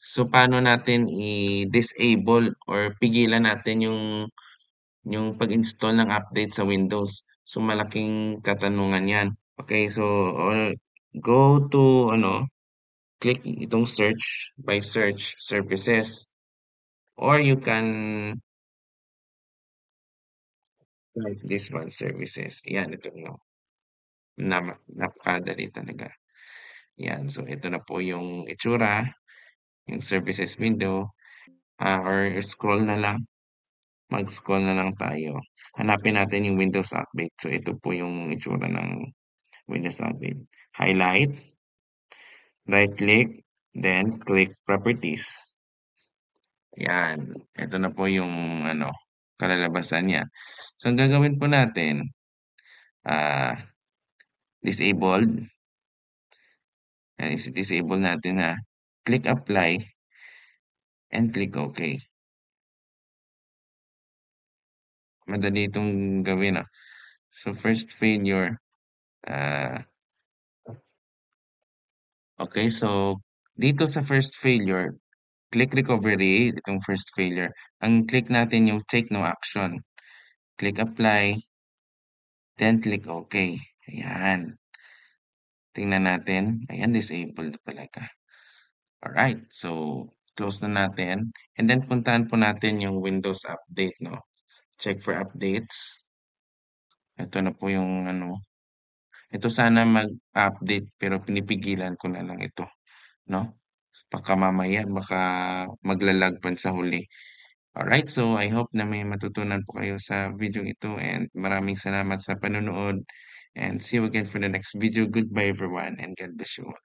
So, paano natin i-disable or pigilan natin yung pag-install ng update sa Windows? So, malaking katanungan 'yan. Okay, so or go to click itong search by search services or you can type this one services. Yan, ito na. Napakadali talaga. Yan, so ito na po yung itsura, yung services window, or scroll na lang. Mag-scroll na lang tayo. Hanapin natin yung Windows Update. So, ito po yung itsura ng Windows Update. Highlight, right-click, then click Properties. Yan. Ito na po yung kalalabasan niya. So, ang gagawin po natin, disabled. Disable natin na click Apply and click OK. Madali itong gawin. So, first failure. Okay, so dito sa first failure, click recovery, itong first failure. Ang click natin yung take no action. Click apply, then click OK. Ayan. Tingnan natin. Ayan, disabled talaga. Alright, so close na natin. And then puntahan po natin yung Windows Update, no? Check for updates. Ito na po yung ito sana mag-update pero pinipigilan ko na lang ito, no? Baka mamaya baka magla-lag pa sa huli. Alright, so I hope na may matutunan po kayo sa video ito and maraming salamat sa panonood and see you again for the next video. Goodbye everyone and God bless you all.